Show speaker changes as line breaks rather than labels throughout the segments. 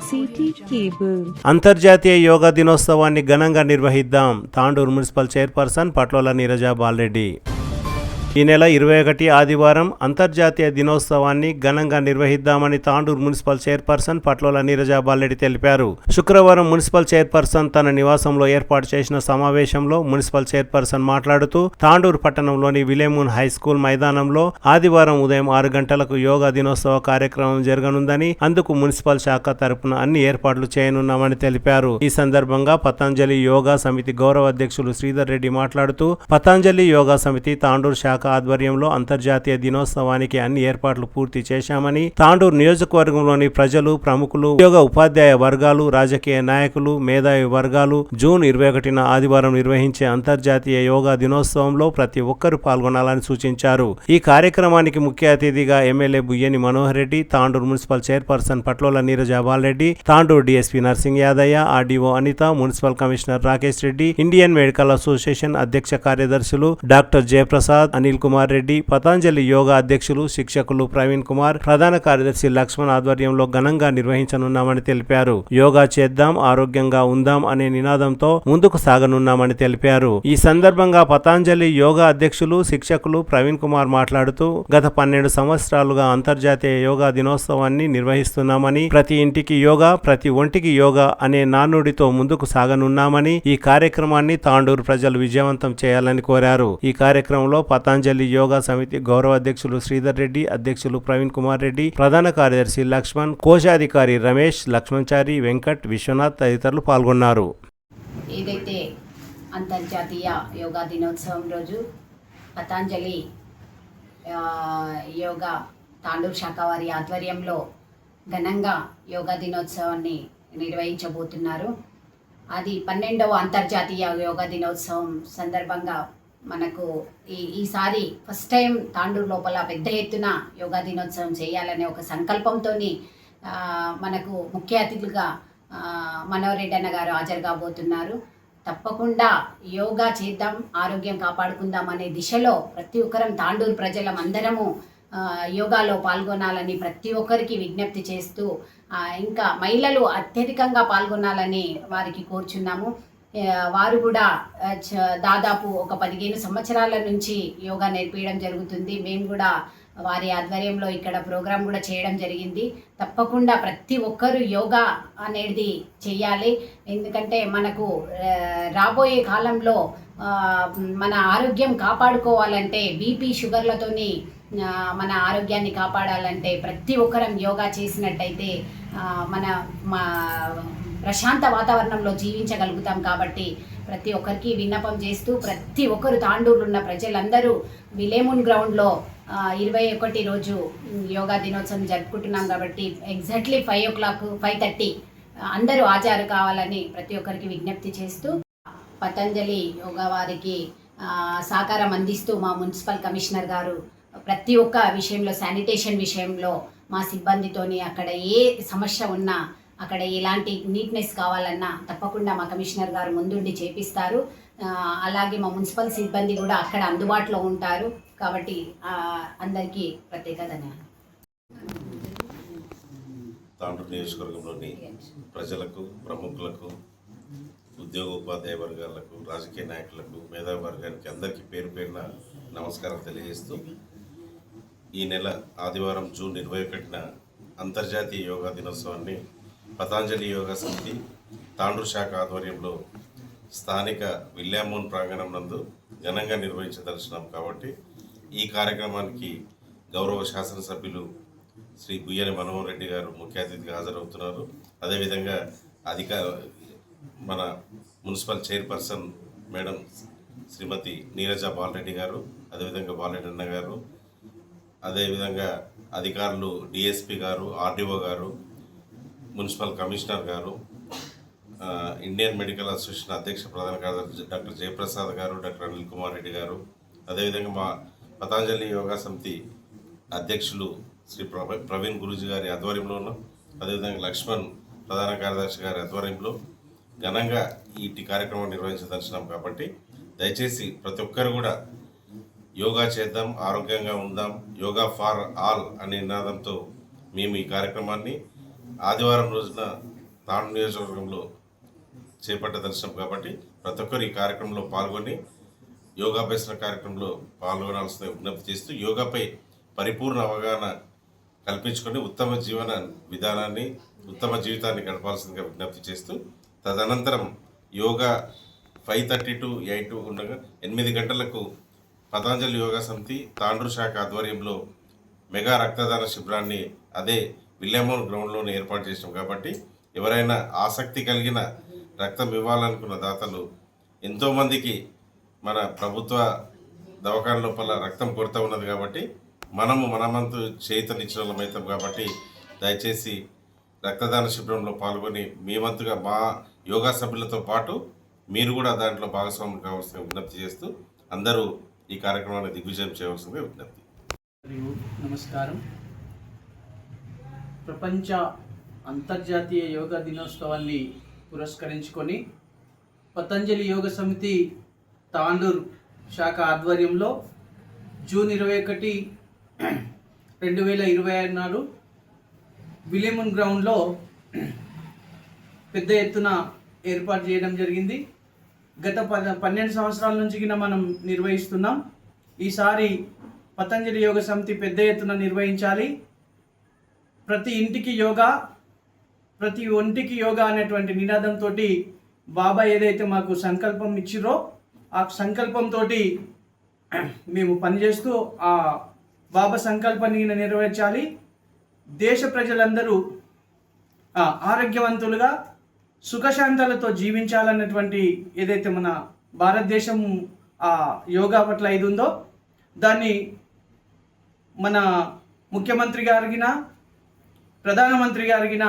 City cable.
అంతర్జాతీయ యోగా దినోత్సవాన్ని ఘనంగా నిర్వహిద్దాం. Tandur municipal chairperson Patlola Neeraja Balreddy. ఈ నెల 21 ఆదివారం అంతర్జాతీయ దినోత్సవాన్ని ఘనంగా నిర్వహిద్దామని తాండూరు మున్సిపల్ చైర్పర్సన్ పట్లోల నీరజ బాలరెడ్డి తెలిపారు. శుక్రవారం మున్సిపల్ చైర్పర్సన్ తన నివాసంలో ఏర్పాటు చేసిన సమావేశంలో మున్సిపల్ చైర్పర్సన్ మాట్లాడుతూ తాండూరు పట్టణంలోని విలేమూన్ హై స్కూల్ మైదానంలో ఆదివారం ఉదయం 6 గంటలకు యోగా దినోత్సవ కార్యక్రమం జరగనుందని, అందుకు మున్సిపల్ శాఖ తరపున అన్ని ఏర్పాట్లు చేయనున్నామని తెలిపారు. ఈ సందర్భంగా పతంజలి యోగా సమితి గౌరవ అధ్యక్షులు శ్రీధర్ రెడ్డి మాట్లాడుతూ, పతంజలి యోగా సమితి తాండూరు శాఖ ఆధ్వర్యంలో అంతర్జాతీయ దినోత్సవానికి అన్ని ఏర్పాట్లు పూర్తి చేశామని, తాండూరు నియోజకవర్గంలోని ప్రజలు, ప్రముఖులు, ఉద్యోగ ఉపాధ్యాయ వర్గాలు, రాజకీయ నాయకులు, మేధావి వర్గాలు జూన్ 21న ఆదివారం నిర్వహించే అంతర్జాతీయ యోగా దినోత్సవంలో ప్రతి ఒక్కరూ పాల్గొనాలని సూచించారు. ఈ కార్యక్రమానికి ముఖ్య అతిథిగా MLA Buyyani Manohar Reddy, Tandur municipal chairperson Patlola Neeraja Balareddy, Tandur DSP Narsing Yadaiah, RDO Anitha, municipal commissioner Rakesh Reddy, Indian medical association అధ్యక్ష కార్యదర్శులు డాక్టర్ జయప్రసాద్, అనిల్ కుమార్ రెడ్డి, పతంజలి యోగా అధ్యక్షులు, శిక్షకులు ప్రవీణ్ కుమార్, ప్రధాన కార్యదర్శి లక్ష్మణ్ ఆధ్వర్యంలో ఘనంగా నిర్వహించనున్నామని తెలిపారు. యోగా చేద్దాం, ఆరోగ్యంగా ఉందాం అనే నినాదంతో ముందుకు సాగనున్నామని తెలిపారు. ఈ సందర్భంగా పతంజలి యోగా అధ్యక్షులు, శిక్షకులు ప్రవీణ్ కుమార్ మాట్లాడుతూ, గత 12 సంవత్సరాలుగా అంతర్జాతీయ యోగా దినోత్సవాన్ని నిర్వహిస్తున్నామని, ప్రతి ఇంటికి యోగా, ప్రతి ఒంటికి యోగా అనే నానుడితో ముందుకు సాగనున్నామని, ఈ కార్యక్రమాన్ని తాండూరు ప్రజలు విజయవంతం చేయాలని కోరారు. ఈ కార్యక్రమంలో పతంజలి యోగా సమితి గౌరవ అధ్యక్షులు శ్రీధర్ రెడ్డి, అధ్యక్షులు ప్రవీణ్ కుమార్ రెడ్డి, ప్రధాన కార్యదర్శి లక్ష్మణ్, కోశాధికారి రమేష్, లక్ష్మణచారి, వెంకట్, విశ్వనాథ్ తదితరులు పాల్గొన్నారు.
ఏదైతే అంతర్జాతీయ యోగా దినోత్సవం రోజు పతంజలి యోగా తాండూరు శాఖ వారి ఆధ్వర్యంలో ఘనంగా యోగా దినోత్సవాన్ని నిర్వహించబోతున్నారు. అది 12వ అంతర్జాతీయ యోగా దినోత్సవం సందర్భంగా మనకు ఈసారి ఫస్ట్ టైం తాండూరు లోపల పెద్ద ఎత్తున యోగా దినోత్సవం చేయాలనే ఒక సంకల్పంతో మనకు ముఖ్య అతిథులుగా మనోహర్ రెడ్డి అన్న గారు హాజరు కాబోతున్నారు. తప్పకుండా యోగా చేద్దాం, ఆరోగ్యం కాపాడుకుందాం అనే దిశలో ప్రతి ఒక్కరం తాండూరు ప్రజలం అందరము యోగాలో పాల్గొనాలని ప్రతి ఒక్కరికి విజ్ఞప్తి చేస్తూ, ఇంకా మహిళలు అత్యధికంగా పాల్గొనాలని వారికి కోరుచున్నాము. వారు కూడా దాదాపు ఒక 15 సంవత్సరాల నుంచి యోగా నేర్పించడం జరుగుతుంది. మేము కూడా వారి ఆధ్వర్యంలో ఇక్కడ ప్రోగ్రాం కూడా చేయడం జరిగింది. తప్పకుండా ప్రతి ఒక్కరూ యోగా అనేది చేయాలి. ఎందుకంటే మనకు రాబోయే కాలంలో మన ఆరోగ్యం కాపాడుకోవాలంటే, బీపీ షుగర్లతోని మన ఆరోగ్యాన్ని కాపాడాలంటే ప్రతి ఒక్కరం యోగా చేసినట్టయితే మన ప్రశాంత వాతావరణంలో జీవించగలుగుతాం. కాబట్టి ప్రతి ఒక్కరికి విన్నపం చేస్తూ, ప్రతి ఒక్కరు తాండూరులో ఉన్న ప్రజలందరూ విలేమూన్ గ్రౌండ్లో 21 రోజు యోగా దినోత్సవం జరుపుకుంటున్నాం. కాబట్టి ఎగ్జాక్ట్లీ 5:30 అందరూ హాజరు కావాలని ప్రతి ఒక్కరికి విజ్ఞప్తి చేస్తూ, పతంజలి యోగా వారికి సహకారం అందిస్తూ మా మున్సిపల్ కమిషనర్ గారు ప్రతి ఒక్క విషయంలో, శానిటేషన్ విషయంలో మా సిబ్బందితోని అక్కడ ఏ సమస్య ఉన్నా, అక్కడ ఎలాంటి నీట్నెస్ కావాలన్నా తప్పకుండా మా కమిషనర్ గారు ముందుండి చేపిస్తారు. అలాగే మా మున్సిపల్ సిబ్బంది కూడా అక్కడ అందుబాటులో ఉంటారు. కాబట్టి అందరికీ ప్రత్యేక ధన్యవాదాలు.
తాండూరు నియోజకవర్గంలోని ప్రజలకు, ప్రముఖులకు, ఉద్యోగ ఉపాధ్యాయ వర్గాలకు, రాజకీయ నాయకులకు, మేధావి వర్గానికి అందరికీ పేరు పేరున నమస్కారం తెలియజేస్తూ, ఈ నెల ఆదివారం జూన్ 21న అంతర్జాతీయ యోగా దినోత్సవాన్ని పతంజలి యోగా సమితి తాండూరు శాఖ ఆధ్వర్యంలో స్థానిక విల్యామూన్ ప్రాంగణం నందు ఘనంగా నిర్వహించదలిచినాం. కాబట్టి ఈ కార్యక్రమానికి గౌరవ శాసనసభ్యులు శ్రీ బుయ్యని మనోహర్ రెడ్డి గారు ముఖ్య అతిథిగా హాజరవుతున్నారు. అదేవిధంగా మన మున్సిపల్ చైర్పర్సన్ మేడం శ్రీమతి నీరజ బాలరెడ్డి గారు, అదేవిధంగా బాలరెడ్డి అన్న గారు, అదేవిధంగా అధికారులు డిఎస్పీ గారు, ఆర్డీఓ గారు, మున్సిపల్ కమిషనర్ గారు, ఇండియన్ మెడికల్ అసోసియేషన్ అధ్యక్ష ప్రధాన కార్యదర్శి డాక్టర్ జయప్రసాద్ గారు, డాక్టర్ అనిల్ కుమార్ రెడ్డి గారు, అదేవిధంగా మా పతంజలి యోగా సమితి అధ్యక్షులు శ్రీ ప్రవీణ్ గురూజీ గారి ఆధ్వర్యంలోనూ, అదేవిధంగా లక్ష్మణ్ ప్రధాన కార్యదర్శి గారి ఆధ్వర్యంలో ఘనంగా ఈ కార్యక్రమం నిర్వహించదలిచినాం. కాబట్టి దయచేసి ప్రతి ఒక్కరు కూడా యోగా చేద్దాం, ఆరోగ్యంగా ఉందాం, యోగా ఫార్ ఆల్ అనే నినాదంతో మేము ఈ కార్యక్రమాన్ని ఆదివారం రోజున తాండూరు నియోజకవర్గంలో చేపట్టదలిచాం కాబట్టి ప్రతి ఒక్కరు ఈ కార్యక్రమంలో పాల్గొని యోగాభ్యసన కార్యక్రమంలో పాల్గొనాల్సిన విజ్ఞప్తి చేస్తూ యోగాపై పరిపూర్ణ అవగాహన కల్పించుకొని ఉత్తమ జీవన విధానాన్ని ఉత్తమ జీవితాన్ని గడపాల్సిందిగా విజ్ఞప్తి చేస్తూ తదనంతరం యోగా 5:30 to 8 ఉండగా 8 గంటలకు పతంజలి యోగా సమితి తాండూరు శాఖ ఆధ్వర్యంలో మెగా రక్తదాన శిబిరాన్ని అదే విలియమోన్ గ్రౌండ్లోనే ఏర్పాటు చేసాం కాబట్టి ఎవరైనా ఆసక్తి కలిగిన రక్తం ఇవ్వాలనుకున్న దాతలు ఎంతోమందికి మన ప్రభుత్వ దవాఖాన లోపల రక్తం కొరత ఉన్నది కాబట్టి మనమంతు చేతనిచ్చిన వాళ్ళమవుతాం కాబట్టి దయచేసి రక్తదాన శిబిరంలో పాల్గొని మీ వంతుగా మా యోగా సభ్యులతో పాటు మీరు కూడా దాంట్లో భాగస్వాములు కావాల్సిన విజ్ఞప్తి చేస్తూ అందరూ ఈ కార్యక్రమాన్ని దిగ్విజయం చేయవలసిందిగా విజ్ఞప్తి.
మరియు నమస్కారం. ప్రపంచ అంతర్జాతీయ యోగా దినోత్సవాన్ని పురస్కరించుకొని పతంజలి యోగ సమితి తాండూరు శాఖ ఆధ్వర్యంలో జూన్ 21, 2026 నాడు విలియమన్ గ్రౌండ్లో పెద్ద ఎత్తున ఏర్పాటు చేయడం జరిగింది. గత 12 సంవత్సరాల నుంచి మనం నిర్వహిస్తున్నాం. ఈసారి పతంజలి యోగ సమితి పెద్ద ఎత్తున నిర్వహించాలి. ప్రతి ఇంటికి యోగా, ప్రతి ఒంటికి యోగా అనేటువంటి నినాదంతో బాబా ఏదైతే మాకు సంకల్పం ఇచ్చిరో ఆ సంకల్పంతో మేము పనిచేస్తూ ఆ బాబా సంకల్పాన్ని నెరవేర్చాలి. దేశ ప్రజలందరూ ఆరోగ్యవంతులుగా సుఖశాంతాలతో జీవించాలన్నటువంటి ఏదైతే మన భారతదేశం ఆ యోగా పట్ల ఇది ఉందో దాన్ని మన ముఖ్యమంత్రి గారిగిన ప్రధానమంత్రి గారిగిన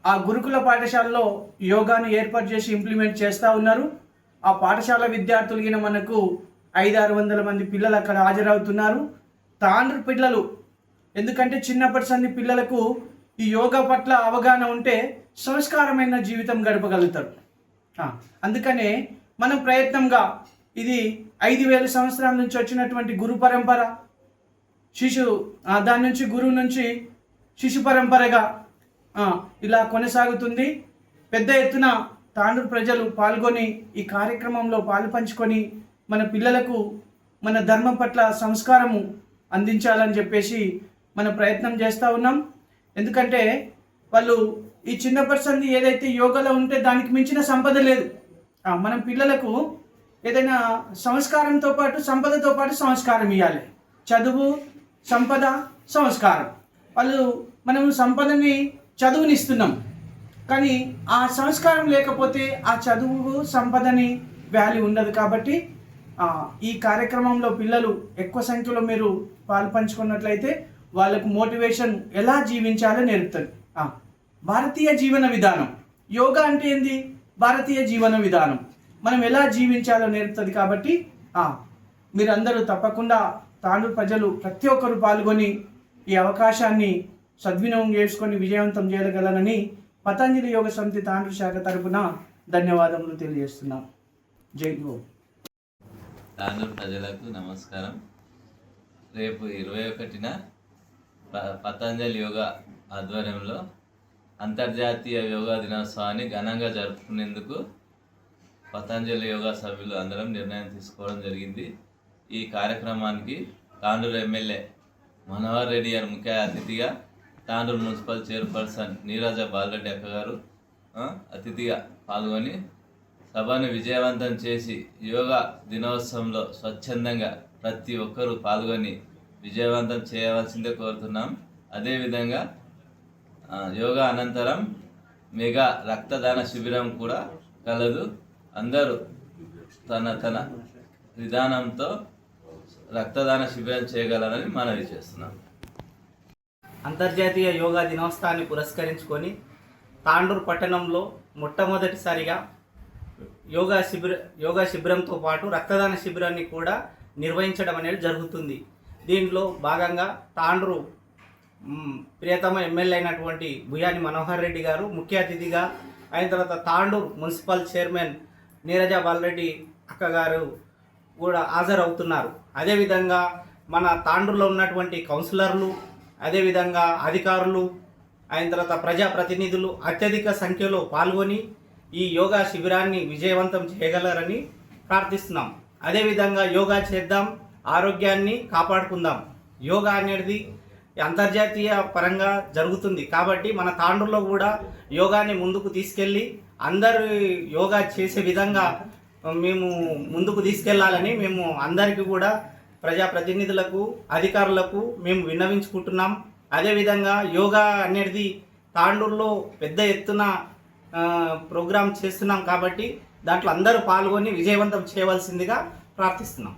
ఆ గురుకుల పాఠశాలలో యోగాను ఏర్పాటు చేసి ఇంప్లిమెంట్ చేస్తూ ఉన్నారు. ఆ పాఠశాల విద్యార్థులగిన మనకు 500-600 మంది పిల్లలు అక్కడ హాజరవుతున్నారు. తాండ్రు పిల్లలు ఎందుకంటే చిన్నప్పటి సంది పిల్లలకు ఈ యోగా పట్ల అవగాహన ఉంటే సంస్కారమైన జీవితం గడపగలుగుతారు. అందుకనే మనం ప్రయత్నంగా ఇది 5000 సంవత్సరాల నుంచి వచ్చినటువంటి గురు పరంపర దాని నుంచి గురువు నుంచి శిశు పరంపరగా ఇలా కొనసాగుతుంది. పెద్ద ఎత్తున తాండూరు ప్రజలు పాల్గొని ఈ కార్యక్రమంలో పాలుపంచుకొని మన పిల్లలకు మన ధర్మం పట్ల సంస్కారము అందించాలని చెప్పేసి మన ప్రయత్నం చేస్తూ ఉన్నాం. ఎందుకంటే వాళ్ళు ఈ చిన్నప్పటి సంది ఏదైతే యోగాలో ఉంటే దానికి మించిన సంపద లేదు. మనం పిల్లలకు ఏదైనా సంస్కారంతో పాటు సంపదతో పాటు సంస్కారం ఇవ్వాలి. చదువు, సంపద, సంస్కారం. మనం సంపదని చదువుని ఇస్తున్నాం, కానీ ఆ సంస్కారం లేకపోతే ఆ చదువు సంపదని వాల్యూ ఉండదు. కాబట్టి ఈ కార్యక్రమంలో పిల్లలు ఎక్కువ సంఖ్యలో మీరు పాల్పంచుకున్నట్లయితే వాళ్ళకు మోటివేషన్ ఎలా జీవించాలో నేర్పుతుంది. భారతీయ జీవన విధానం యోగా అంటే ఏంది? భారతీయ జీవన విధానం మనం ఎలా జీవించాలో నేర్పుతుంది. కాబట్టి మీరందరూ తప్పకుండా తాండూరు ప్రజలు ప్రతి ఒక్కరు పాల్గొని ఈ అవకాశాన్ని సద్వినియోగం చేసుకొని విజయవంతం చేయగలనని పతంజలి యోగ సమితి తాండూరు శాఖ తరపున ధన్యవాదములు తెలియజేస్తున్నాం. జై గో.
తాండూరు ప్రజలకు నమస్కారం. రేపు 21న పతంజలి యోగా ఆధ్వర్యంలో అంతర్జాతీయ యోగా దినోత్సవాన్ని ఘనంగా జరుపుకునేందుకు పతంజలి యోగా సభ్యులు అందరం నిర్ణయం తీసుకోవడం జరిగింది. ఈ కార్యక్రమానికి తాండూరు ఎమ్మెల్యే మనోహర్ రెడ్డి గారు ముఖ్య అతిథిగా, తాండూరు మున్సిపల్ చైర్పర్సన్ నీరజా బాలరెడ్డి అక్క గారు అతిథిగా పాల్గొని సభను విజయవంతం చేసి యోగా దినోత్సవంలో స్వచ్ఛందంగా ప్రతి ఒక్కరూ పాల్గొని విజయవంతం చేయవలసిందే కోరుతున్నాం. అదేవిధంగా యోగా అనంతరం మెగా రక్తదాన శిబిరం కూడా కలదు. అందరూ తన విధానంతో రక్తదాన శిబిరం చేయగలరని మనవి చేస్తున్నాం.
అంతర్జాతీయ యోగా దినోత్సవాన్ని పురస్కరించుకొని తాండూరు పట్టణంలో మొట్టమొదటిసారిగా యోగా శిబిరంతో పాటు రక్తదాన శిబిరాన్ని కూడా నిర్వహించడం అనేది జరుగుతుంది. దీనిలో భాగంగా తాండూరు ప్రియతమ ఎమ్మెల్యే అయినటువంటి భుయాని మనోహర్ రెడ్డి గారు ముఖ్య అతిథిగా, అయిన తర్వాత తాండూరు మున్సిపల్ చైర్మన్ నీరజా బాలరెడ్డి అక్క గారు కూడా హాజరవుతున్నారు. అదేవిధంగా మన తాండూరులో ఉన్నటువంటి కౌన్సిలర్లు, అదేవిధంగా అధికారులు, అయిన తర్వాత ప్రజాప్రతినిధులు అత్యధిక సంఖ్యలో పాల్గొని ఈ యోగా శిబిరాన్ని విజయవంతం చేయగలరని ప్రార్థిస్తున్నాం. అదేవిధంగా యోగా చేద్దాం, ఆరోగ్యాన్ని కాపాడుకుందాం. యోగా అనేది అంతర్జాతీయ పరంగా జరుగుతుంది కాబట్టి మన తాండూరులో కూడా యోగాని ముందుకు తీసుకెళ్ళి అందరూ యోగా చేసే విధంగా మేము ముందుకు తీసుకెళ్లాలని మేము అందరికీ కూడా ప్రజాప్రతినిధులకు అధికారులకు మేము విన్నవించుకుంటున్నాం. అదేవిధంగా యోగా అనేది తాండూరులో పెద్ద ఎత్తున ప్రోగ్రాం చేస్తున్నాం కాబట్టి దాంట్లో అందరూ పాల్గొని విజయవంతం చేయవలసిందిగా ప్రార్థిస్తున్నాం.